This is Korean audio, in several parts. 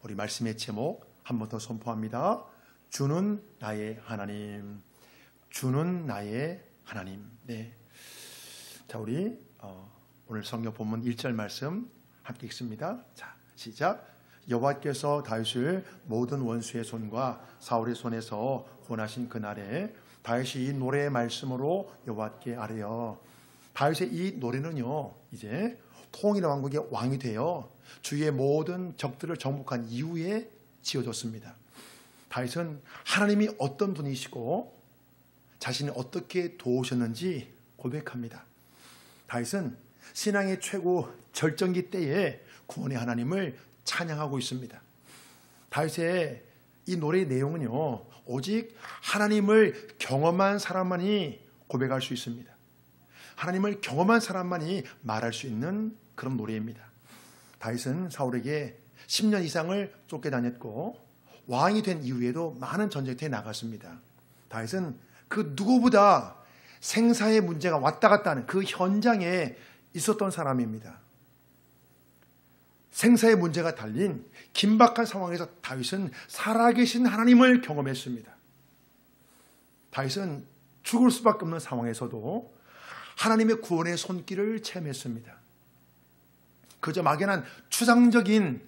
우리 말씀의 제목 한 번 더 선포합니다. 주는 나의 하나님. 주는 나의 하나님. 네. 자, 우리 오늘 성경 본문 1절 말씀 함께 읽습니다. 자, 시작. 여호와께서 다윗을 모든 원수의 손과 사울의 손에서 구원하신 그날에 다윗이 이 노래의 말씀으로 여호와께 아뢰어. 다윗의 이 노래는요, 이제 통일의 왕국의 왕이 되어 주의 모든 적들을 정복한 이후에 지어졌습니다. 다윗은 하나님이 어떤 분이시고 자신이 어떻게 도우셨는지 고백합니다. 다윗은 신앙의 최고 절정기 때에 구원의 하나님을 찬양하고 있습니다. 다윗의 이 노래의 내용은요, 오직 하나님을 경험한 사람만이 고백할 수 있습니다. 하나님을 경험한 사람만이 말할 수 있는 그런 노래입니다. 다윗은 사울에게 10년 이상을 쫓겨다녔고 왕이 된 이후에도 많은 전쟁터에 나갔습니다. 다윗은 그 누구보다 생사의 문제가 왔다 갔다 하는 그 현장에 있었던 사람입니다. 생사의 문제가 달린 긴박한 상황에서 다윗은 살아계신 하나님을 경험했습니다. 다윗은 죽을 수밖에 없는 상황에서도 하나님의 구원의 손길을 체험했습니다. 그저 막연한 추상적인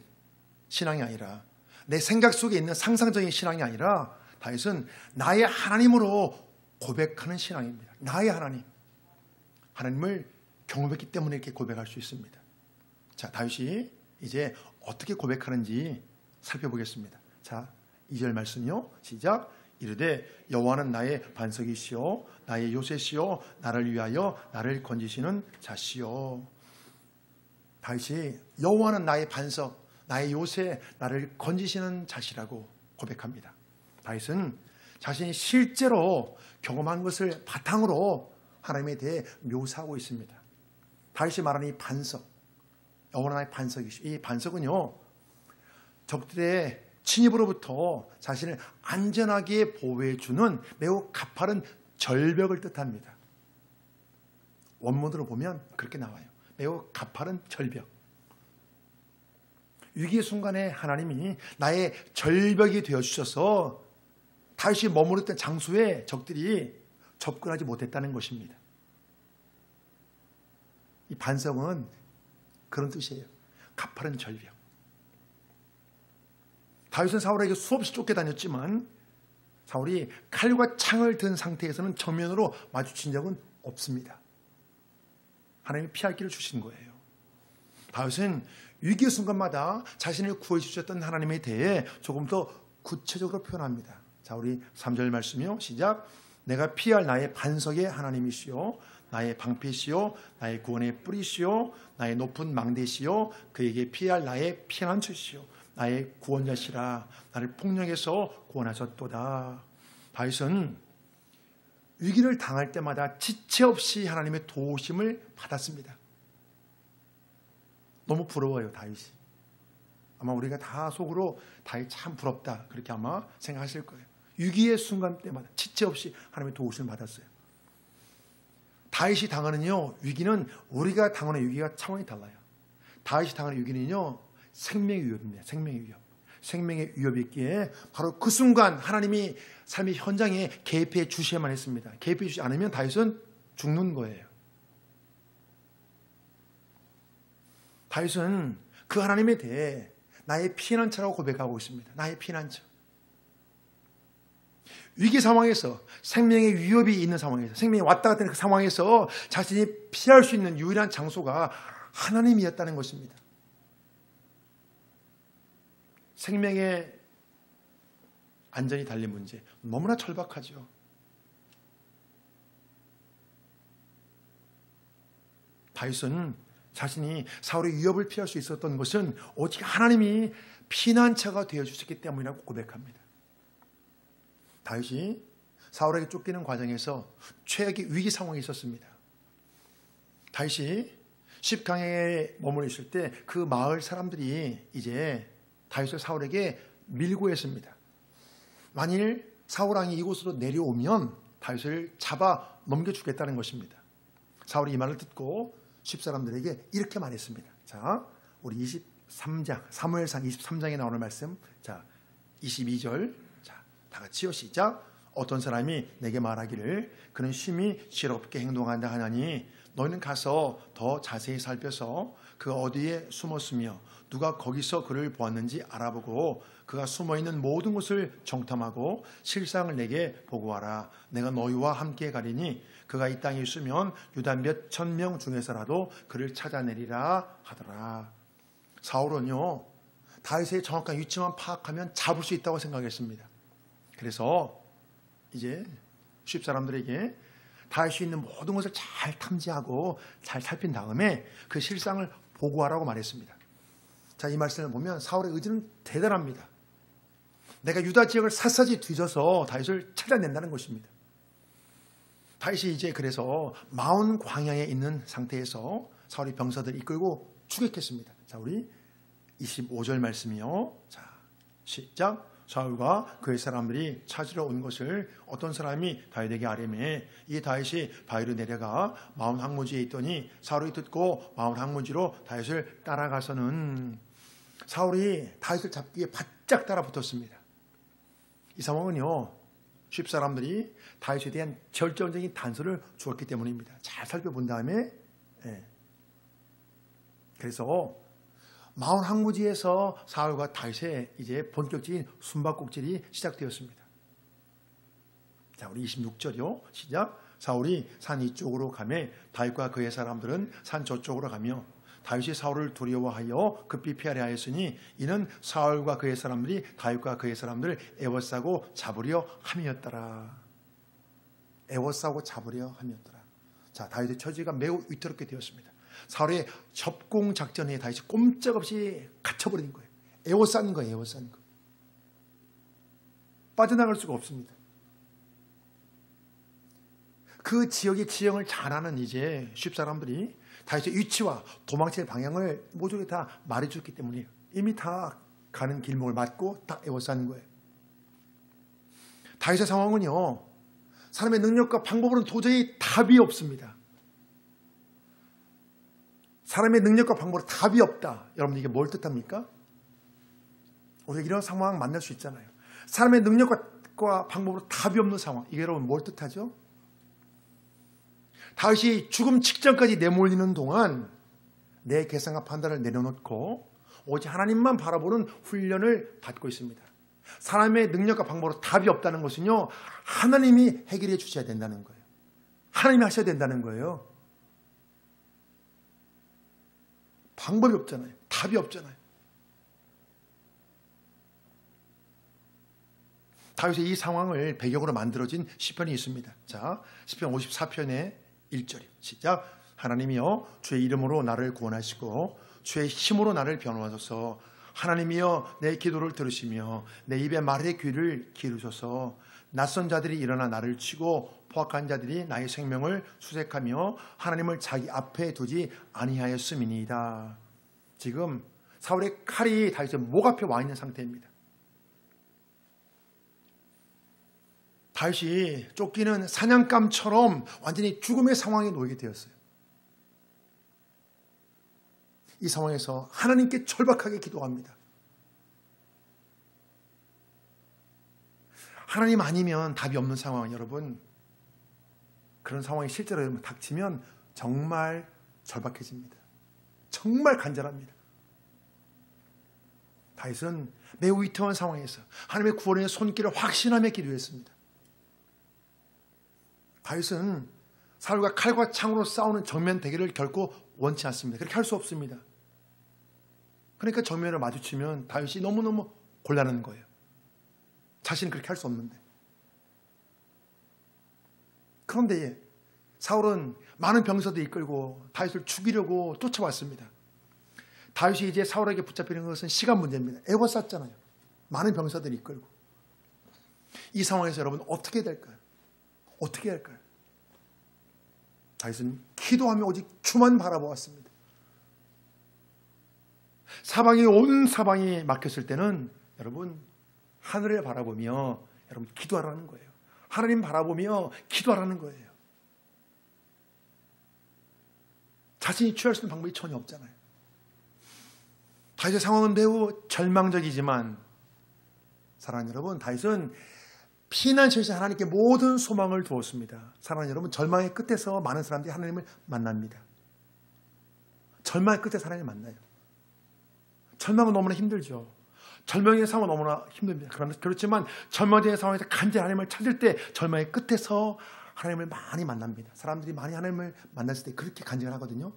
신앙이 아니라, 내 생각 속에 있는 상상적인 신앙이 아니라 다윗은 나의 하나님으로 고백하는 신앙입니다. 나의 하나님. 하나님을 경험했기 때문에 이렇게 고백할 수 있습니다. 자, 다윗이 이제 어떻게 고백하는지 살펴보겠습니다. 자, 2절 말씀요. 시작. 이르되 여호와는 나의 반석이시오 나의 요새시오 나를 위하여 나를 건지시는 자시오. 다윗이 여호와는 나의 반석, 나의 요새, 나를 건지시는 자시라고 고백합니다. 다윗은 자신이 실제로 경험한 것을 바탕으로 하나님에 대해 묘사하고 있습니다. 다윗이 말하는 이 반석, 여호와는 나의 반석이시오. 이 반석은요, 적들의 침입으로부터 자신을 안전하게 보호해주는 매우 가파른 절벽을 뜻합니다. 원문으로 보면 그렇게 나와요. 매우 가파른 절벽. 위기의 순간에 하나님이 나의 절벽이 되어주셔서 다윗이 머무르던 장소에 적들이 접근하지 못했다는 것입니다. 이 반석은 그런 뜻이에요. 가파른 절벽. 다윗은 사울에게 수없이 쫓겨다녔지만 사울이 칼과 창을 든 상태에서는 정면으로 마주친 적은 없습니다. 하나님이 피할 길을 주신 거예요. 다윗은 위기의 순간마다 자신을 구해 주셨던 하나님에 대해 조금 더 구체적으로 표현합니다. 자, 우리 3절 말씀이요. 시작. 내가 피할 나의 반석의 하나님이시요 나의 방패시요 나의 구원의 뿌리시요 나의 높은 망대시요 그에게 피할 나의 피난처시요 나의 구원자시라. 나를 폭력에서 구원하셨도다. 다윗은 위기를 당할 때마다 지체 없이 하나님의 도우심을 받았습니다. 너무 부러워요, 다윗이. 아마 우리가 다 속으로 다윗 참 부럽다, 그렇게 아마 생각하실 거예요. 위기의 순간 때마다 지체 없이 하나님의 도우심을 받았어요. 다윗이 당하는요, 위기는 우리가 당하는 위기가 차원이 달라요. 다윗이 당하는 위기는요, 생명의 위협입니다. 생명의 위협. 생명의 위협이 있기에 바로 그 순간 하나님이 삶의 현장에 개입해 주셔야만 했습니다. 개입해 주지 않으면 다윗은 죽는 거예요. 다윗은 그 하나님에 대해 나의 피난처라고 고백하고 있습니다. 나의 피난처. 위기 상황에서, 생명의 위협이 있는 상황에서, 생명이 왔다 갔다 하는 그 상황에서 자신이 피할 수 있는 유일한 장소가 하나님이었다는 것입니다. 생명의 안전이 달린 문제, 너무나 절박하죠. 다윗은 자신이 사울의 위협을 피할 수 있었던 것은 오직 하나님이 피난처가 되어주셨기 때문이라고 고백합니다. 다윗이 사울에게 쫓기는 과정에서 최악의 위기 상황에 있었습니다. 다윗이 십강에 머물러 있을 때 그 마을 사람들이 이제 다윗을 사울에게 밀고 했습니다. 만일 사울왕이 이곳으로 내려오면 다윗을 잡아 넘겨주겠다는 것입니다. 사울이 이 말을 듣고 십 사람들에게 이렇게 말했습니다. 자, 우리 23장, 사무엘상 23장에 나오는 말씀. 자, 22절. 자, 다 같이요. 시작. 어떤 사람이 내게 말하기를 그는 심히 지혜롭게 행동한다 하나니 너희는 가서 더 자세히 살펴서 그 어디에 숨었으며 누가 거기서 그를 보았는지 알아보고 그가 숨어있는 모든 곳을 정탐하고 실상을 내게 보고하라. 내가 너희와 함께 가리니 그가 이 땅에 있으면 유다 몇 천 명 중에서라도 그를 찾아내리라 하더라. 사울은요, 다윗의 정확한 위치만 파악하면 잡을 수 있다고 생각했습니다. 그래서 이제 십 사람들에게 다윗이 있는 모든 것을 잘 탐지하고 잘 살핀 다음에 그 실상을 보고하라고 말했습니다. 자, 이 말씀을 보면 사울의 의지는 대단합니다. 내가 유다 지역을 샅샅이 뒤져서 다윗을 찾아낸다는 것입니다. 다윗이 이제 그래서 마온 광야에 있는 상태에서 사울이 병사들을 이끌고 추격했습니다. 자, 우리 25절 말씀이요. 자, 시작. 사울과 그의 사람들이 찾으러 온 것을 어떤 사람이 다윗에게 아뢰매 이 다윗이 바위로 내려가 마온 항무지에 있더니 사울이 듣고 마온 항무지로 다윗을 따라가서는 사울이 다윗을 잡기 위해 바짝 따라붙었습니다. 이 상황은요, 십 사람들이 다윗에 대한 결정적인 단서를 주었기 때문입니다. 잘 살펴본 다음에 그래서 마온 항무지에서 사울과 다윗의 이제 본격적인 숨바꼭질이 시작되었습니다. 자, 우리 26절이요. 시작. 사울이 산 이쪽으로 가매 다윗과 그의 사람들은 산 저쪽으로 가며 다윗이 사울을 두려워하여 급히 피하려 하였으니 이는 사울과 그의 사람들이 다윗과 그의 사람들을 애워싸고 잡으려 함이었더라. 애워싸고 잡으려 함이었더라. 자, 다윗의 처지가 매우 위태롭게 되었습니다. 사울의 접공 작전에 다윗이 꼼짝없이 갇혀버린 거예요. 애워싸는 거예요. 애워싸는 거. 빠져나갈 수가 없습니다. 그 지역의 지형을 잘 아는 이제 십 사람들이 다윗의 위치와 도망칠 방향을 모조리 다 말해줬기 때문이에요. 이미 다 가는 길목을 맞고 다 애워싸는 거예요. 다윗의 상황은요, 사람의 능력과 방법으로는 도저히 답이 없습니다. 사람의 능력과 방법으로 답이 없다. 여러분, 이게 뭘 뜻합니까? 우리가 이런 상황 만날 수 있잖아요. 사람의 능력과 방법으로 답이 없는 상황. 이게 여러분 뭘 뜻하죠? 다윗이 죽음 직전까지 내몰리는 동안 내 계산과 판단을 내려놓고 오직 하나님만 바라보는 훈련을 받고 있습니다. 사람의 능력과 방법으로 답이 없다는 것은요, 하나님이 해결해 주셔야 된다는 거예요. 하나님이 하셔야 된다는 거예요. 방법이 없잖아요. 답이 없잖아요. 다윗의 이 상황을 배경으로 만들어진 시편이 있습니다. 자, 시편 54편의 1절이요. 시작. 하나님이여 주의 이름으로 나를 구원하시고 주의 힘으로 나를 변호하소서. 하나님이여 내 기도를 들으시며 내 입의 말의 귀를 기울이소서. 낯선 자들이 일어나 나를 치고 포악한 자들이 나의 생명을 수색하며 하나님을 자기 앞에 두지 아니하였음이니이다. 지금 사울의 칼이 다윗의 목 앞에 와 있는 상태입니다. 다윗이 쫓기는 사냥감처럼 완전히 죽음의 상황에 놓이게 되었어요. 이 상황에서 하나님께 절박하게 기도합니다. 하나님 아니면 답이 없는 상황, 여러분, 그런 상황이 실제로 여러분 닥치면 정말 절박해집니다. 정말 간절합니다. 다윗은 매우 위태한 상황에서 하나님의 구원의 손길을 확신하며 기도했습니다. 다윗은 사울과 칼과 창으로 싸우는 정면 대결을 결코 원치 않습니다. 그렇게 할 수 없습니다. 그러니까 정면을 마주치면 다윗이 너무너무 곤란한 거예요. 자신은 그렇게 할 수 없는데. 그런데 사울은 많은 병사들 이끌고 다윗을 죽이려고 쫓아왔습니다. 다윗이 이제 사울에게 붙잡히는 것은 시간 문제입니다. 애워쌌잖아요. 많은 병사들이 이끌고. 이 상황에서 여러분 어떻게 될까요? 어떻게 할까요? 다윗은 기도하며 오직 주만 바라보았습니다. 온 사방이 막혔을 때는 여러분 하늘을 바라보며 여러분 기도하라는 거예요. 하나님 바라보며 기도하라는 거예요. 자신이 취할 수 있는 방법이 전혀 없잖아요. 다윗의 상황은 매우 절망적이지만 사랑하는 여러분, 다윗은 피난 처지에서 하나님께 모든 소망을 두었습니다. 사랑하는 여러분, 절망의 끝에서 많은 사람들이 하나님을 만납니다. 절망의 끝에서 하나님을 만나요. 절망은 너무나 힘들죠. 절망의 상황은 너무나 힘듭니다. 그렇지만 절망적인 상황에서 간절히 하나님을 찾을 때 절망의 끝에서 하나님을 많이 만납니다. 사람들이 많이 하나님을 만났을 때 그렇게 간증을 하거든요.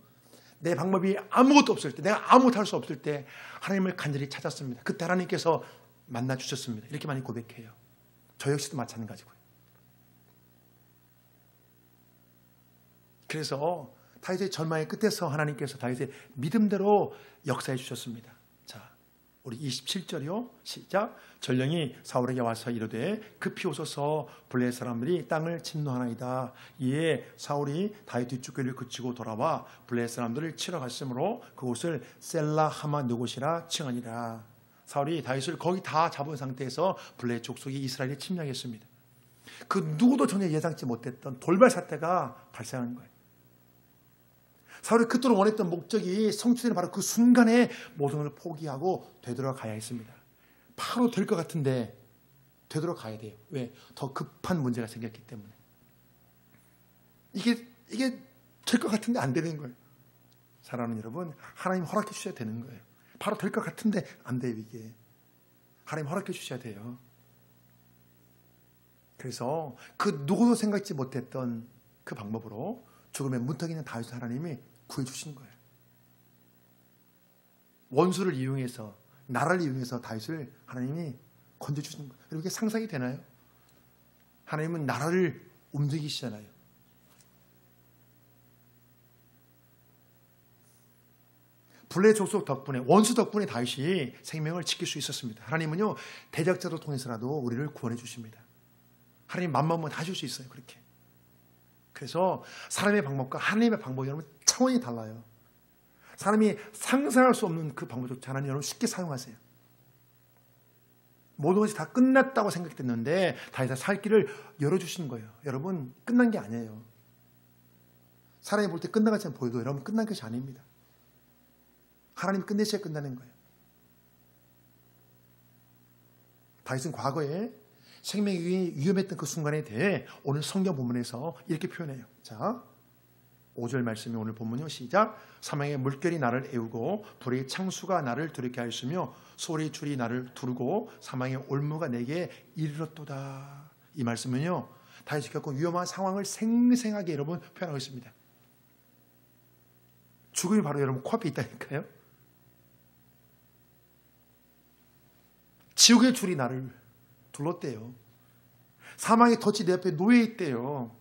내 방법이 아무것도 없을 때, 내가 아무것도 할 수 없을 때 하나님을 간절히 찾았습니다. 그때 하나님께서 만나 주셨습니다. 이렇게 많이 고백해요. 저 역시도 마찬가지고요. 그래서 다윗의 절망의 끝에서 하나님께서 다윗의 믿음대로 역사해 주셨습니다. 자, 우리 27절이요. 시작. 전령이 사울에게 와서 이르되 급히 오소서 블레셋 사람들이 땅을 침노하나이다. 이에 사울이 다윗 뒷주귀를 그치고 돌아와 블레셋 사람들을 치러 갔으므로 그곳을 셀라 하마 느곳이라 칭하니라. 사울이 다윗을 거의 다 잡은 상태에서 블레셋 족속이 이스라엘에 침략했습니다. 그 누구도 전혀 예상치 못했던 돌발 사태가 발생한 거예요. 사울이 그토록 원했던 목적이 성취되는 바로 그 순간에 모든 걸 포기하고 되돌아가야 했습니다. 바로 될 것 같은데 되돌아가야 돼요. 왜? 더 급한 문제가 생겼기 때문에. 이게 될 것 같은데 안 되는 거예요. 사랑하는 여러분, 하나님 허락해 주셔야 되는 거예요. 바로 될 것 같은데 안 돼요. 이게 하나님 허락해 주셔야 돼요. 그래서 그 누구도 생각지 못했던 그 방법으로 죽음의 문턱에 있는 다윗을 하나님이 구해주신 거예요. 원수를 이용해서, 나라를 이용해서 다윗을 하나님이 건져주신 거예요. 그리고 이게 상상이 되나요? 하나님은 나라를 움직이시잖아요. 블레셋 족속 덕분에, 원수 덕분에 다윗이 생명을 지킬 수 있었습니다. 하나님은요, 대적자를 통해서라도 우리를 구원해 주십니다. 하나님 맘먹으면 다 줄 수 있어요. 그렇게. 그래서 사람의 방법과 하나님의 방법이 여러분 차원이 달라요. 사람이 상상할 수 없는 그 방법조차 하나님 여러분 쉽게 사용하세요. 모든 것이 다 끝났다고 생각됐는데 다윗의 살 길을 열어주신 거예요. 여러분 끝난 게 아니에요. 사람이 볼 때 끝난 것처럼 보여도 여러분 끝난 것이 아닙니다. 하나님이 끝내셔야 끝나는 거예요. 다윗은 과거에 생명이 위험했던 그 순간에 대해 오늘 성경 본문에서 이렇게 표현해요. 자, 5절 말씀이 오늘 본문이요. 시작. 사망의 물결이 나를 애우고 불의 창수가 나를 두렵게 하였으며 소리 줄이 나를 두르고 사망의 올무가 내게 이르렀도다. 이 말씀은요, 다윗이 겪은 위험한 상황을 생생하게 여러분 표현하고 있습니다. 죽음이 바로 여러분 코앞에 있다니까요. 지옥의 줄이 나를 둘렀대요. 사망의 덫이 내 앞에 놓여 있대요.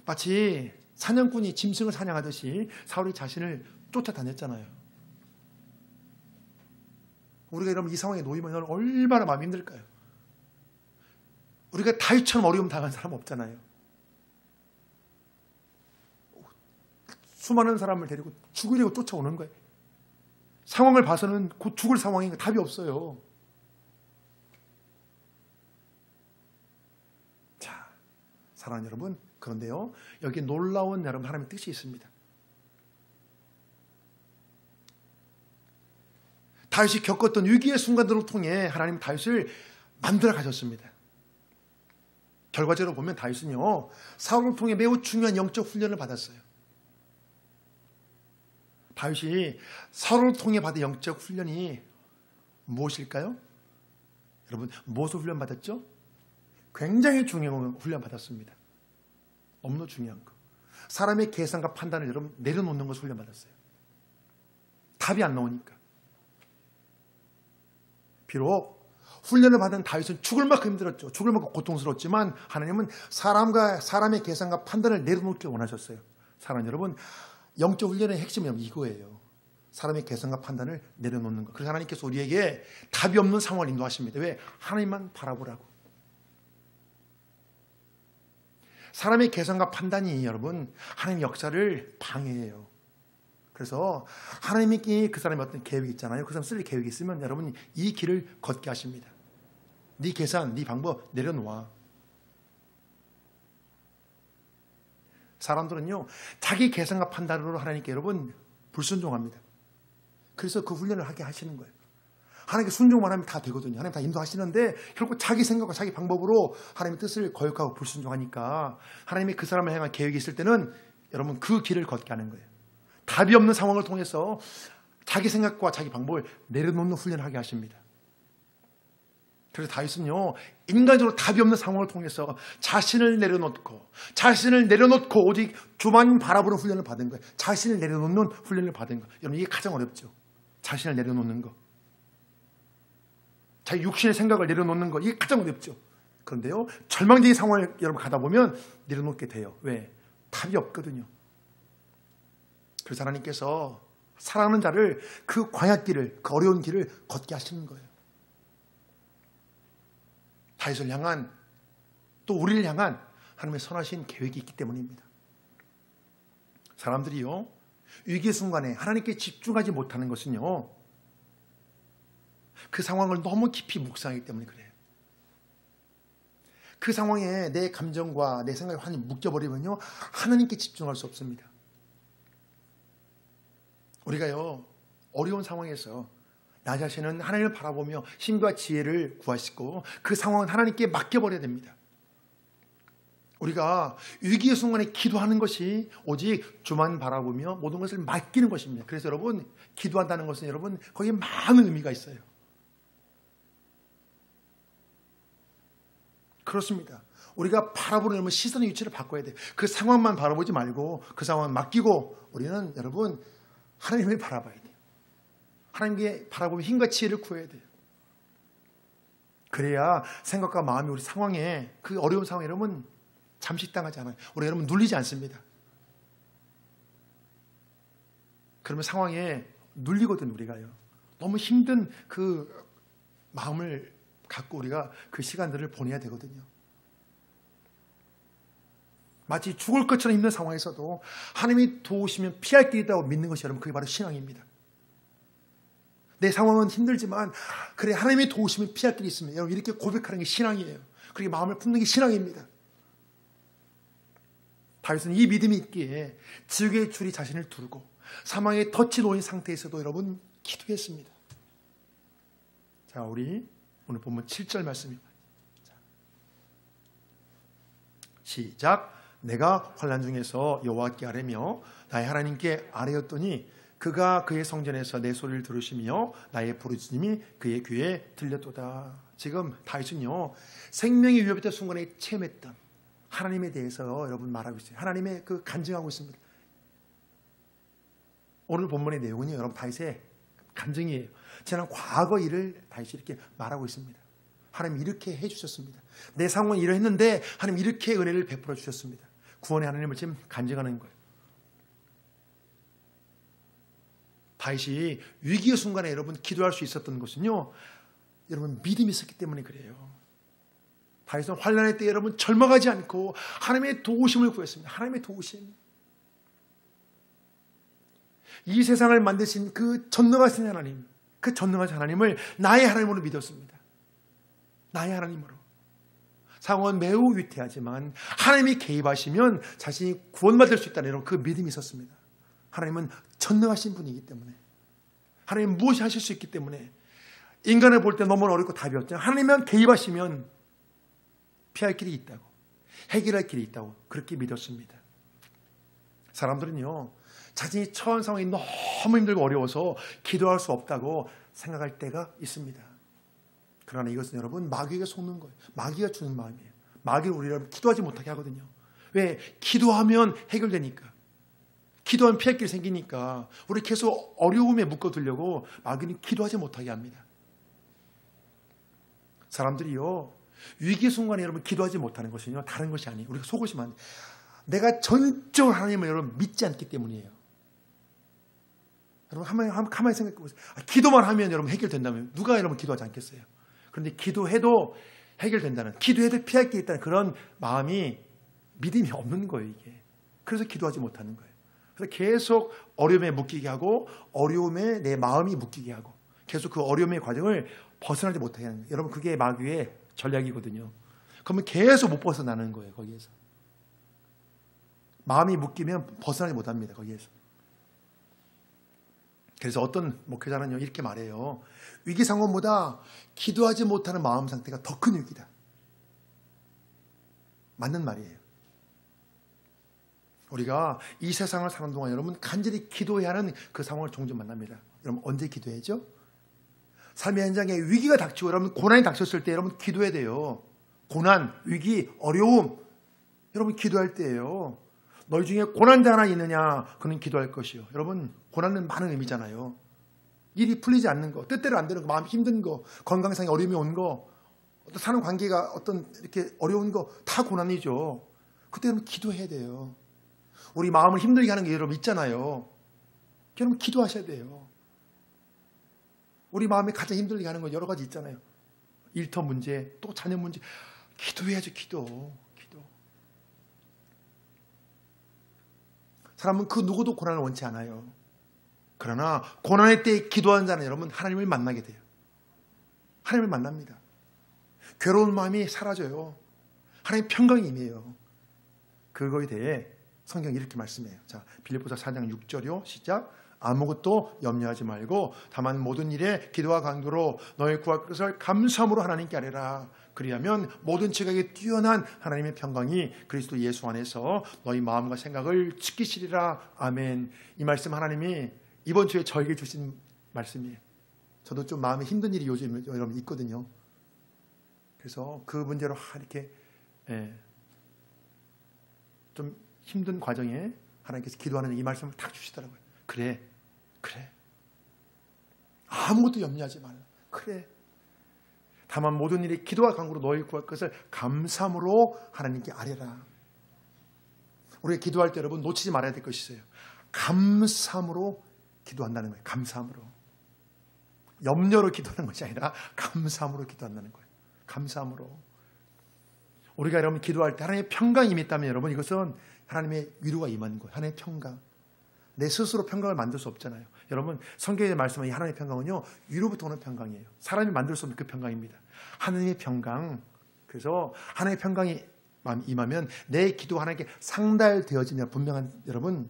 마치 사냥꾼이 짐승을 사냥하듯이 사울이 자신을 쫓아다녔잖아요. 우리가 여러분 이 상황에 놓이면 얼마나 마음이 힘들까요? 우리가 다윗처럼 어려움 당한 사람 없잖아요. 수많은 사람을 데리고 죽으려고 쫓아오는 거예요. 상황을 봐서는 곧 죽을 상황이니까 답이 없어요. 자, 사랑하는 여러분, 그런데요, 여기 놀라운 여러분 하나님의 뜻이 있습니다. 다윗이 겪었던 위기의 순간들을 통해 하나님 다윗을 만들어 가셨습니다. 결과적으로 보면 다윗은요, 사울을 통해 매우 중요한 영적 훈련을 받았어요. 다윗이 사울을 통해 받은 영적 훈련이 무엇일까요? 여러분, 무엇을 훈련 받았죠? 굉장히 중요한 훈련 받았습니다. 너무나 중요한 거. 사람의 계산과 판단을 여러분 내려놓는 것을 훈련 받았어요. 답이 안 나오니까. 비록 훈련을 받은 다윗은 죽을 만큼 힘들었죠. 죽을 만큼 고통스러웠지만 하나님은 사람의 계산과 판단을 내려놓기 원하셨어요. 사랑하는 여러분, 영적 훈련의 핵심은 이거예요. 사람의 계산과 판단을 내려놓는 것. 그래서 하나님께서 우리에게 답이 없는 상황을 인도하십니다. 왜? 하나님만 바라보라고. 사람의 계산과 판단이 여러분 하나님의 역사를 방해해요. 그래서 하나님이 그 사람의 어떤 계획이 있잖아요. 그 사람 쓸 계획이 있으면 여러분 이 길을 걷게 하십니다. 네 계산, 네 방법 내려놓아. 사람들은요, 자기 계산과 판단으로 하나님께 여러분 불순종합니다. 그래서 그 훈련을 하게 하시는 거예요. 하나님께 순종만 하면 다 되거든요. 하나님 다 인도하시는데 결국 자기 생각과 자기 방법으로 하나님의 뜻을 거역하고 불순종하니까 하나님이 그 사람을 향한 계획이 있을 때는 여러분 그 길을 걷게 하는 거예요. 답이 없는 상황을 통해서 자기 생각과 자기 방법을 내려놓는 훈련을 하게 하십니다. 그래서 다윗은요, 인간적으로 답이 없는 상황을 통해서 자신을 내려놓고 오직 주만 바라보는 훈련을 받은 거예요. 자신을 내려놓는 훈련을 받은 거예요. 여러분 이게 가장 어렵죠. 자신을 내려놓는 거. 자기 육신의 생각을 내려놓는 거. 이게 가장 어렵죠. 그런데요, 절망적인 상황을 여러분 가다 보면 내려놓게 돼요. 왜? 답이 없거든요. 그래서 하나님께서 사랑하는 자를 그 광야길을, 그 어려운 길을 걷게 하시는 거예요. 다윗을 향한, 또 우리를 향한 하나님의 선하신 계획이 있기 때문입니다. 사람들이요, 위기의 순간에 하나님께 집중하지 못하는 것은요, 그 상황을 너무 깊이 묵상하기 때문에 그래요. 그 상황에 내 감정과 내 생각이 완전히 묶여버리면요, 하나님께 집중할 수 없습니다. 우리가요, 어려운 상황에서 나 자신은 하나님을 바라보며 힘과 지혜를 구하시고 그 상황은 하나님께 맡겨버려야 됩니다. 우리가 위기의 순간에 기도하는 것이 오직 주만 바라보며 모든 것을 맡기는 것입니다. 그래서 여러분, 기도한다는 것은 여러분 거기에 많은 의미가 있어요. 그렇습니다. 우리가 바라보는 시선의 위치를 바꿔야 돼요. 그 상황만 바라보지 말고 그 상황을 맡기고 우리는 여러분 하나님을 바라봐야 돼요. 하나님께 바라보며 힘과 지혜를 구해야 돼요. 그래야 생각과 마음이 우리 상황에, 그 어려운 상황에 여러분 잠식당하지 않아요. 우리 여러분 눌리지 않습니다. 그러면 상황에 눌리거든 우리가요. 너무 힘든 그 마음을 갖고 우리가 그 시간들을 보내야 되거든요. 마치 죽을 것처럼 힘든 상황에서도 하나님이 도우시면 피할 길이 있다고 믿는 것이 여러분 그게 바로 신앙입니다. 내 상황은 힘들지만 그래 하나님이 도우시면 피할 길이 있습니다. 여러분 이렇게 고백하는 게 신앙이에요. 그렇게 마음을 품는 게 신앙입니다. 다윗은 이 믿음이 있기에 지옥의 줄이 자신을 두르고 사망에 덫이 놓인 상태에서도 여러분 기도했습니다. 자, 우리 오늘 본문 7절 말씀입니다. 시작. 내가 환난 중에서 여호와께 아뢰며 나의 하나님께 아뢰었더니 그가 그의 성전에서 내 소리를 들으시며 나의 부르짖음이 그의 귀에 들렸도다. 지금 다윗은요, 생명의 위협의 순간에 체험했던 하나님에 대해서 여러분 말하고 있어요. 하나님의 그 간증하고 있습니다. 오늘 본문의 내용은요, 여러분 다윗의 간증이에요. 지난 과거 일을 다윗이 이렇게 말하고 있습니다. 하나님 이렇게 해주셨습니다. 내 상황은 이러했는데 하나님 이렇게 은혜를 베풀어 주셨습니다. 구원의 하나님을 지금 간증하는 거예요. 다윗이 위기의 순간에 여러분 기도할 수 있었던 것은요, 여러분 믿음이 있었기 때문에 그래요. 다윗은 환난의 때 여러분 절망하지 않고 하나님의 도우심을 구했습니다. 하나님의 도우심. 이 세상을 만드신 그 전능하신 하나님, 그 전능하신 하나님을 나의 하나님으로 믿었습니다. 나의 하나님으로. 상황은 매우 위태하지만 하나님이 개입하시면 자신이 구원받을 수 있다는 그 믿음이 있었습니다. 하나님은 전능하신 분이기 때문에, 하나님은 무엇이 하실 수 있기 때문에, 인간을 볼 때 너무 어렵고 답이 없잖아요. 하나님만 개입하시면 피할 길이 있다고, 해결할 길이 있다고 그렇게 믿었습니다. 사람들은요, 자신이 처한 상황이 너무 힘들고 어려워서 기도할 수 없다고 생각할 때가 있습니다. 그러나 이것은 여러분 마귀에게 속는 거예요. 마귀가 주는 마음이에요. 마귀를 우리를 기도하지 못하게 하거든요. 왜? 기도하면 해결되니까. 기도하면 피할 길이 생기니까 우리 계속 어려움에 묶어두려고 마귀는 기도하지 못하게 합니다. 사람들이요, 위기의 순간에 여러분 기도하지 못하는 것은요, 다른 것이 아니에요. 우리가 속으시면 안 돼요. 내가 전적으로 하나님을 여러분 믿지 않기 때문이에요. 여러분 가만히 생각해 보세요. 기도만 하면 여러분 해결된다면 누가 여러분 기도하지 않겠어요? 그런데 기도해도 해결된다는, 기도해도 피할 게 있다는 그런 마음이, 믿음이 없는 거예요, 이게. 그래서 기도하지 못하는 거예요. 그래서 계속 어려움에 묶이게 하고, 어려움에 내 마음이 묶이게 하고, 계속 그 어려움의 과정을 벗어나지 못하게 하는 거예요. 여러분 그게 마귀의 전략이거든요. 그러면 계속 못 벗어나는 거예요, 거기에서. 마음이 묶이면 벗어나지 못합니다, 거기에서. 그래서 어떤 목회자는요 이렇게 말해요. 위기 상황보다 기도하지 못하는 마음 상태가 더 큰 위기다. 맞는 말이에요. 우리가 이 세상을 사는 동안 여러분 간절히 기도해야 하는 그 상황을 종종 만납니다. 여러분 언제 기도해야죠? 삶의 현장에 위기가 닥치고 여러분 고난이 닥쳤을 때 여러분 기도해야 돼요. 고난, 위기, 어려움 여러분 기도할 때예요. 너희 중에 고난자 하나 있느냐? 그는 기도할 것이요. 여러분 고난은 많은 의미잖아요. 일이 풀리지 않는 거, 뜻대로 안 되는 거, 마음 힘든 거, 건강상의 어려움이 온 거, 어떤 사는 관계가 어떤 이렇게 어려운 거 다 고난이죠. 그때 여러분 기도해야 돼요. 우리 마음을 힘들게 하는 게 여러분 있잖아요. 여러분 기도하셔야 돼요. 우리 마음이 가장 힘들게 하는 거 여러 가지 있잖아요. 일터 문제, 또 자녀 문제. 기도해야죠. 기도. 사람은 그 누구도 고난을 원치 않아요. 그러나 고난의 때에 기도하는 자는 여러분 하나님을 만나게 돼요. 하나님을 만납니다. 괴로운 마음이 사라져요. 하나님 평강이 임해요. 그거에 대해 성경이 이렇게 말씀해요. 자, 빌립보서 4장 6절이요. 시작. 아무것도 염려하지 말고 다만 모든 일에 기도와 간구로 너의 구할 것을 감사함으로 하나님께 아뢰라. 그리하면 모든 지각에 뛰어난 하나님의 평강이 그리스도 예수 안에서 너희 마음과 생각을 지키시리라. 아멘. 이 말씀 하나님이 이번 주에 저에게 주신 말씀이에요. 저도 좀 마음에 힘든 일이 요즘 여러분 있거든요. 그래서 그 문제로 이렇게 좀 힘든 과정에 하나님께서 기도하는 이 말씀을 딱 주시더라고요. 그래. 아무것도 염려하지 말라. 그래. 다만 모든 일이 기도와 간구로 너희 구할 것을 감사함으로 하나님께 아뢰라. 우리가 기도할 때 여러분 놓치지 말아야 될 것이 있어요. 감사함으로 기도한다는 거예요. 감사함으로. 염려로 기도하는 것이 아니라 감사함으로 기도한다는 거예요. 감사함으로. 우리가 여러분 기도할 때 하나님의 평강이 임했다면 여러분 이것은 하나님의 위로가 임한 거예요. 하나님의 평강. 내 스스로 평강을 만들 수 없잖아요. 여러분 성경에 말씀하는 하나님의 평강은요 위로부터 오는 평강이에요. 사람이 만들 수 없는 그 평강입니다. 하나님의 평강. 그래서 하나님의 평강이 임하면 내 기도가 하나님께 상달되어지냐 분명한 여러분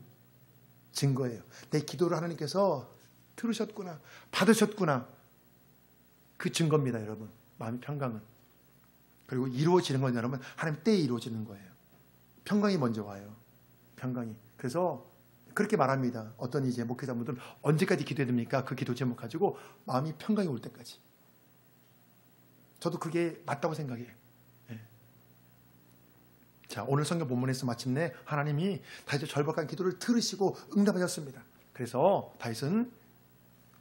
증거예요. 내 기도를 하나님께서 들으셨구나, 받으셨구나. 그 증거입니다, 여러분. 마음의 평강은. 그리고 이루어지는 건 여러분 하나님 때에 이루어지는 거예요. 평강이 먼저 와요. 평강이. 그래서 그렇게 말합니다. 어떤 이제 목회자분들은 언제까지 기도해야 됩니까? 그 기도 제목 가지고 마음이 평강이 올 때까지. 저도 그게 맞다고 생각해요. 네. 자, 오늘 성경 본문에서 마침내 하나님이 다윗의 절박한 기도를 들으시고 응답하셨습니다. 그래서 다윗은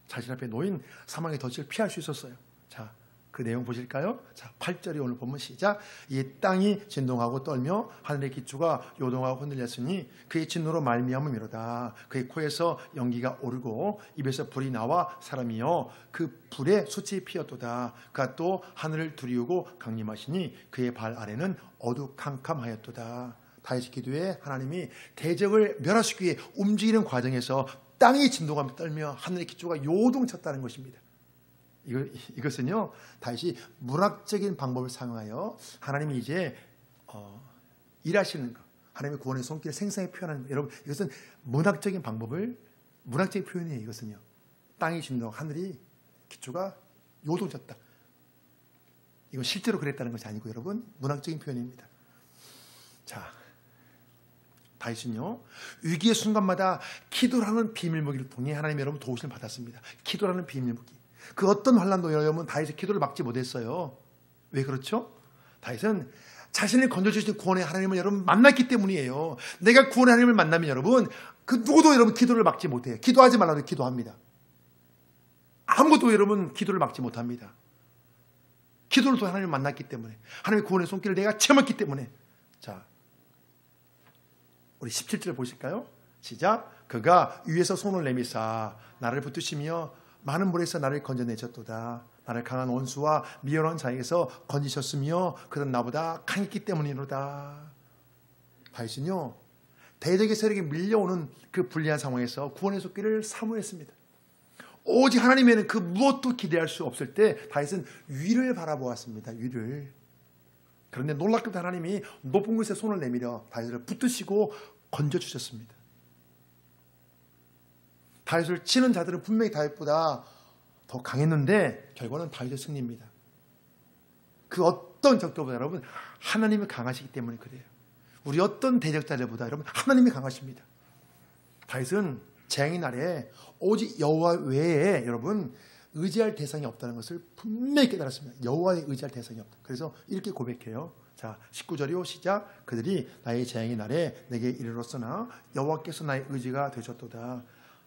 자신 앞에 놓인 사망의 덫을 피할 수 있었어요. 자, 그 내용 보실까요? 자, 8절이 오늘 본문 시작. 이 땅이 진동하고 떨며 하늘의 기초가 요동하고 흔들렸으니 그의 진노로 말미암음이로다. 그의 코에서 연기가 오르고 입에서 불이 나와 사람이여 그 불에 숯이 피었도다. 그가 또 하늘을 두리우고 강림하시니 그의 발 아래는 어두캄캄하였도다. 다윗의 기도에 하나님이 대적을 멸하시기 위해 움직이는 과정에서 땅이 진동하며 떨며 하늘의 기초가 요동쳤다는 것입니다. 이것은요 다시 문학적인 방법을 사용하여 하나님이 이제 일하시는 것, 하나님의 구원의 손길을 생생히 표현하는 것. 여러분 이것은 문학적인 표현이에요. 이것은요 땅이 진동, 하늘이 기초가 요동쳤다. 이건 실제로 그랬다는 것이 아니고 여러분 문학적인 표현입니다. 자, 다윗은요 위기의 순간마다 기도라는 비밀무기를 통해 하나님 여러분 도우심을 받았습니다. 기도라는 비밀무기. 그 어떤 환난도 여러분 다윗의 기도를 막지 못했어요. 왜 그렇죠? 다윗은 자신을 건져주신 구원의 하나님을 여러분 만났기 때문이에요. 내가 구원의 하나님을 만나면 여러분 그 누구도 여러분 기도를 막지 못해요. 기도하지 말라도 기도합니다. 아무것도 여러분 기도를 막지 못합니다. 기도를 통해 하나님을 만났기 때문에, 하나님의 구원의 손길을 내가 체험했기 때문에. 자, 우리 17절 보실까요? 시작. 그가 위에서 손을 내미사 나를 붙드시며 많은 물에서 나를 건져내셨도다. 나를 강한 원수와 미련한 자에게서 건지셨으며 그는 나보다 강했기 때문이로다. 다윗은요 대적의 세력에 밀려오는 그 불리한 상황에서 구원의 손길을 사모했습니다. 오직 하나님에는 그 무엇도 기대할 수 없을 때 다윗은 위를 바라보았습니다. 위를. 그런데 놀랍게도 하나님이 높은 곳에 손을 내밀어 다윗을 붙드시고 건져주셨습니다. 다윗을 치는 자들은 분명히 다윗보다 더 강했는데 결과는 다윗의 승리입니다. 그 어떤 적도보다 여러분 하나님이 강하시기 때문에 그래요. 우리 어떤 대적자들보다 여러분 하나님이 강하십니다. 다윗은 재앙의 날에 오직 여호와 외에 여러분 의지할 대상이 없다는 것을 분명히 깨달았습니다. 여호와에 의지할 대상이 없다. 그래서 이렇게 고백해요. 자, 19절이요 시작. 그들이 나의 재앙의 날에 내게 이르렀으나 여호와께서 나의 의지가 되셨도다.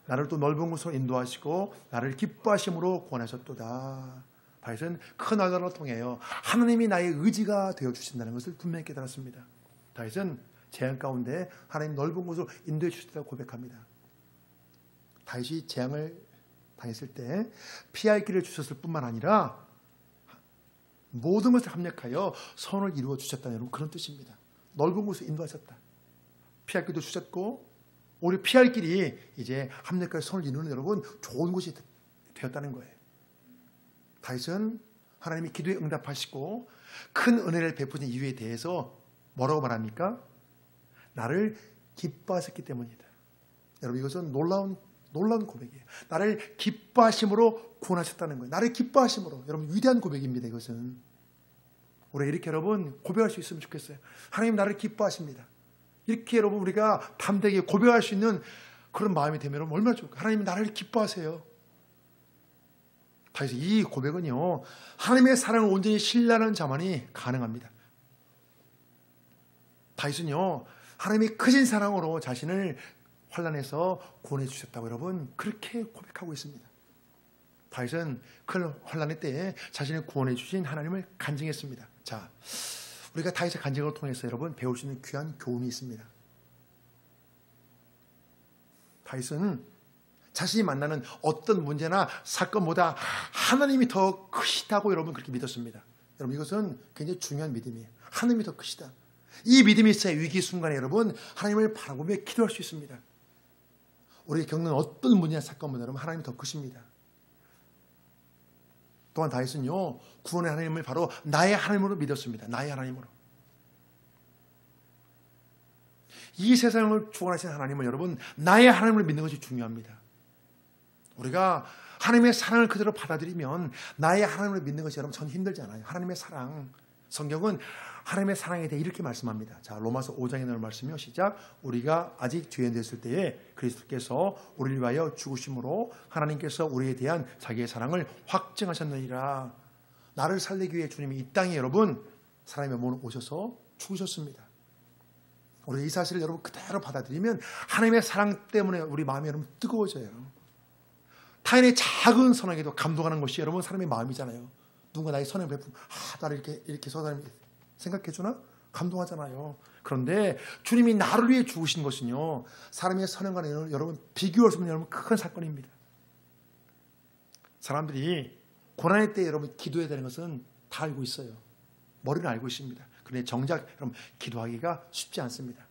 나를 또 넓은 곳으로 인도하시고 나를 기뻐하심으로 구원하셨도다. 다윗은 큰 나라를 통해요 하나님이 나의 의지가 되어주신다는 것을 분명히 깨달았습니다. 다윗은 재앙 가운데 하나님 넓은 곳으로 인도해 주셨다고 고백합니다. 다윗이 재앙을 당했을 때 피할 길을 주셨을 뿐만 아니라 모든 것을 합력하여 선을 이루어 주셨다는 그런 뜻입니다. 넓은 곳으로 인도하셨다. 피할 길도 주셨고 우리 피할 길이 이제 합력하여 선을 이루는 여러분 좋은 곳이 되었다는 거예요. 다윗은 하나님이 기도에 응답하시고 큰 은혜를 베푸신 이유에 대해서 뭐라고 말합니까? 나를 기뻐하셨기 때문이다. 여러분 이것은 놀라운 고백이에요. 나를 기뻐하심으로 구원하셨다는 거예요. 나를 기뻐하심으로. 여러분 위대한 고백입니다. 이것은 우리 이렇게 여러분 고백할 수 있으면 좋겠어요. 하나님 나를 기뻐하십니다. 이렇게 여러분 우리가 담대하게 고백할 수 있는 그런 마음이 되면 여러분 얼마나 좋을까요? 하나님 나를 기뻐하세요. 그래서 이 고백은요 하나님의 사랑을 온전히 신뢰하는 자만이 가능합니다. 다윗은요 하나님이 크신 사랑으로 자신을 환난에서 구원해 주셨다고 여러분 그렇게 고백하고 있습니다. 다윗은 큰 환난의 때에 자신을 구원해 주신 하나님을 간증했습니다. 자, 우리가 다윗의 간증을 통해서 여러분 배울 수 있는 귀한 교훈이 있습니다. 다윗은 자신이 만나는 어떤 문제나 사건보다 하나님이 더 크시다고 여러분 그렇게 믿었습니다. 여러분 이것은 굉장히 중요한 믿음이에요. 하나님이 더 크시다. 이 믿음이 있어야 위기 순간에 여러분 하나님을 바라보며 기도할 수 있습니다. 우리가 겪는 어떤 문제나 사건보다 여러분 하나님이 더 크십니다. 또한 다윗은요 구원의 하나님을 바로 나의 하나님으로 믿었습니다. 나의 하나님으로. 이 세상을 주관하신 하나님을 여러분 나의 하나님을 믿는 것이 중요합니다. 우리가 하나님의 사랑을 그대로 받아들이면 나의 하나님을 믿는 것이 여러분 전 힘들지 않아요. 하나님의 사랑. 성경은 하나님의 사랑에 대해 이렇게 말씀합니다. 자, 로마서 5장에 나오는 말씀이요. 시작. 우리가 아직 죄인 됐을 때에 그리스도께서 우리를 위하여 죽으심으로 하나님께서 우리에 대한 자기의 사랑을 확증하셨느니라. 나를 살리기 위해 주님이 이 땅에 여러분 사람의 몸으로 오셔서 죽으셨습니다. 우리 이 사실을 여러분 그대로 받아들이면 하나님의 사랑 때문에 우리 마음이 여러분 뜨거워져요. 타인의 작은 선악에도 감동하는 것이 여러분 사람의 마음이잖아요. 누군가 나의 선을 베푸면 나를 이렇게 서사람이 생각해 주나? 감동하잖아요. 그런데 주님이 나를 위해 죽으신 것은요 사람의 선행과 여러분 비교할 수 없는 여러분 큰 사건입니다. 사람들이 고난의 때 여러분 기도해야 되는 것은 다 알고 있어요. 머리는 알고 있습니다. 그런데 정작 여러분 기도하기가 쉽지 않습니다.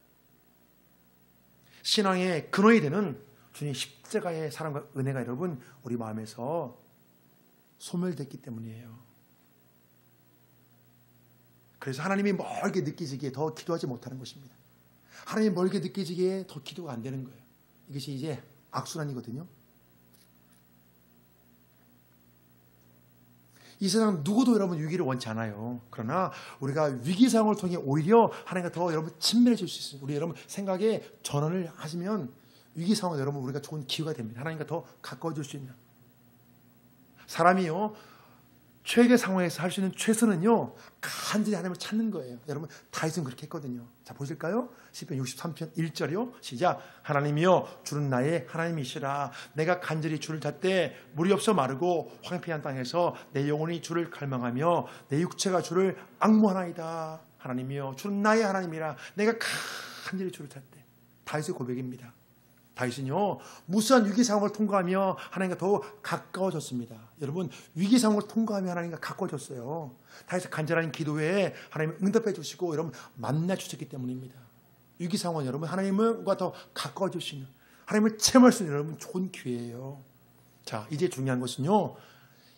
신앙의 근원이 되는 주님 십자가의 사랑과 은혜가 여러분 우리 마음에서 소멸됐기 때문이에요. 그래서 하나님이 멀게 느껴지기에 더 기도하지 못하는 것입니다. 하나님이 멀게 느껴지기에 더 기도가 안 되는 거예요. 이것이 이제 악순환이거든요. 이 세상 누구도 여러분 위기를 원치 않아요. 그러나 우리가 위기 상황을 통해 오히려 하나님과 더 여러분 친밀해질 수 있어요. 우리 여러분 생각에 전환을 하시면 위기 상황에 여러분 우리가 좋은 기회가 됩니다. 하나님과 더 가까워질 수 있는. 사람이요 최악의 상황에서 할 수 있는 최선은요 간절히 하나님을 찾는 거예요. 여러분 다윗은 그렇게 했거든요. 자 보실까요? 시편 63편 1절이요. 시작. 하나님이여 주는 나의 하나님이시라. 내가 간절히 주를 찾되 물이 없어 마르고 황폐한 땅에서 내 영혼이 주를 갈망하며 내 육체가 주를 앙모하나이다. 하나님이여 주는 나의 하나님이라. 내가 간절히 주를 찾되. 다윗의 고백입니다. 다윗은요 무수한 위기 상황을 통과하며 하나님과 더 가까워졌습니다. 여러분 위기 상황을 통과하며 하나님과 가까워졌어요. 다윗의 간절한 기도에 하나님이 응답해 주시고 여러분 만나 주셨기 때문입니다. 위기 상황은 여러분 하나님과 더 가까워질 수 있는 하나님을 체험할 수 있는 여러분 좋은 기회예요. 자 이제 중요한 것은요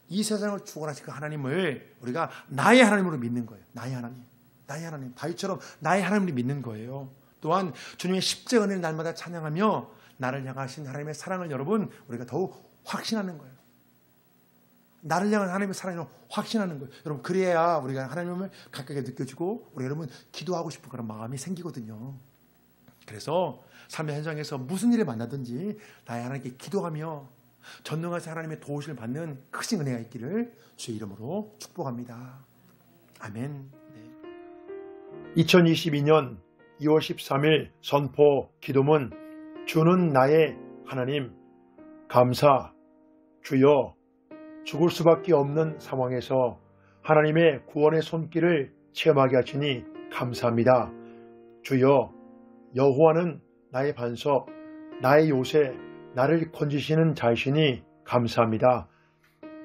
이 세상을 주관하신 그 하나님을 우리가 나의 하나님으로 믿는 거예요. 나의 하나님, 나의 하나님. 다윗처럼 나의 하나님을 믿는 거예요. 또한 주님의 십자가 은혜를 날마다 찬양하며 나를 향하신 하나님의 사랑을 여러분 우리가 더욱 확신하는 거예요. 나를 향한 하나님의 사랑을 확신하는 거예요. 여러분 그래야 우리가 하나님을 가깝게 느껴지고 우리 여러분 기도하고 싶은 그런 마음이 생기거든요. 그래서 삶의 현장에서 무슨 일을 만나든지 나의 하나님께 기도하며 전능하신 하나님의 도우심을 받는 크신 은혜가 있기를 주의 이름으로 축복합니다. 아멘. 2022년 2월 13일 선포 기도문 주는 나의 하나님 감사 주여 죽을 수밖에 없는 상황에서 하나님의 구원의 손길을 체험하게 하시니 감사합니다. 주여 여호와는 나의 반석 나의 요새 나를 건지시는 자이시니 감사합니다.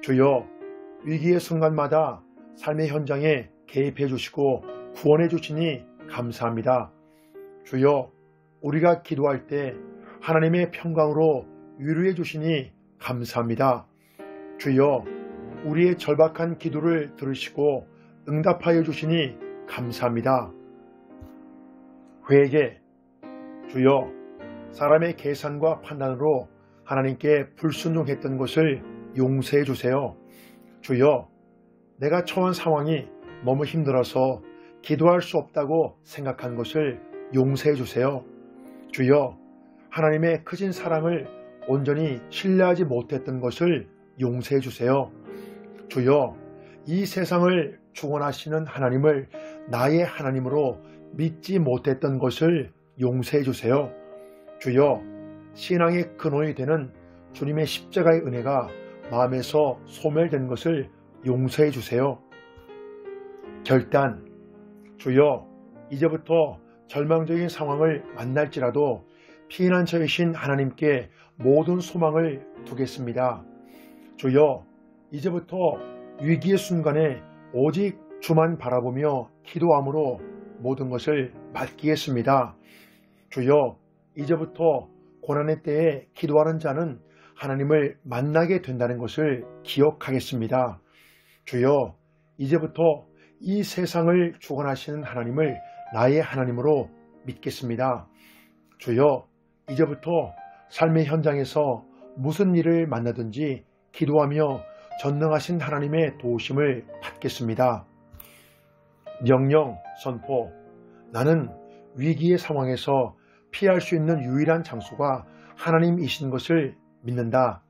주여 위기의 순간마다 삶의 현장에 개입해 주시고 구원해 주시니 감사합니다. 주여 우리가 기도할 때 하나님의 평강으로 위로해 주시니 감사합니다. 주여 우리의 절박한 기도를 들으시고 응답하여 주시니 감사합니다. 회개 주여 사람의 계산과 판단으로 하나님께 불순종했던 것을 용서해 주세요. 주여 내가 처한 상황이 너무 힘들어서 기도할 수 없다고 생각한 것을 용서해 주세요. 주여 하나님의 크신 사랑을 온전히 신뢰하지 못했던 것을 용서해 주세요. 주여 이 세상을 주권하시는 하나님을 나의 하나님으로 믿지 못했던 것을 용서해 주세요. 주여 신앙의 근원이 되는 주님의 십자가의 은혜가 마음에서 소멸된 것을 용서해 주세요. 결단 주여 이제부터 절망적인 상황을 만날지라도 피난처이신 하나님께 모든 소망을 두겠습니다. 주여 이제부터 위기의 순간에 오직 주만 바라보며 기도함으로 모든 것을 맡기겠습니다. 주여 이제부터 고난의 때에 기도하는 자는 하나님을 만나게 된다는 것을 기억하겠습니다. 주여 이제부터 이 세상을 주관하시는 하나님을 나의 하나님으로 믿겠습니다. 주여 이제부터 삶의 현장에서 무슨 일을 만나든지 기도하며 전능하신 하나님의 도우심을 받겠습니다. 명령 선포 나는 위기의 상황에서 피할 수 있는 유일한 장소가 하나님이신 것을 믿는다.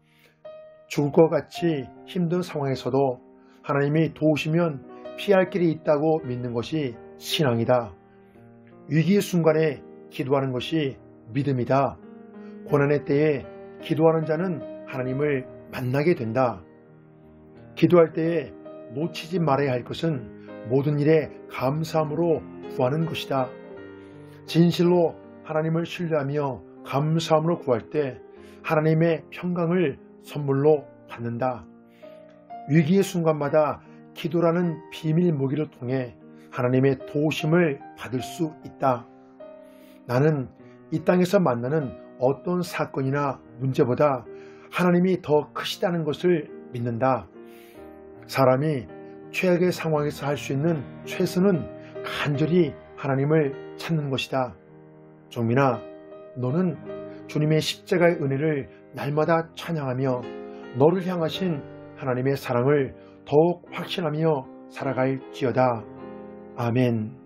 죽을 것 같이 힘든 상황에서도 하나님이 도우시면 피할 길이 있다고 믿는 것이 신앙이다. 위기의 순간에 기도하는 것이 믿음이다. 고난의 때에 기도하는 자는 하나님을 만나게 된다. 기도할 때에 놓치지 말아야 할 것은 모든 일에 감사함으로 구하는 것이다. 진실로 하나님을 신뢰하며 감사함으로 구할 때 하나님의 평강을 선물로 받는다. 위기의 순간마다 기도라는 비밀 무기를 통해 하나님의 도우심을 받을 수 있다. 나는 이 땅에서 만나는 어떤 사건이나 문제보다 하나님이 더 크시다는 것을 믿는다. 사람이 최악의 상황에서 할 수 있는 최선은 간절히 하나님을 찾는 것이다. 종민아, 너는 주님의 십자가의 은혜를 날마다 찬양하며 너를 향하신 하나님의 사랑을 더욱 확신하며 살아갈지어다. 아멘.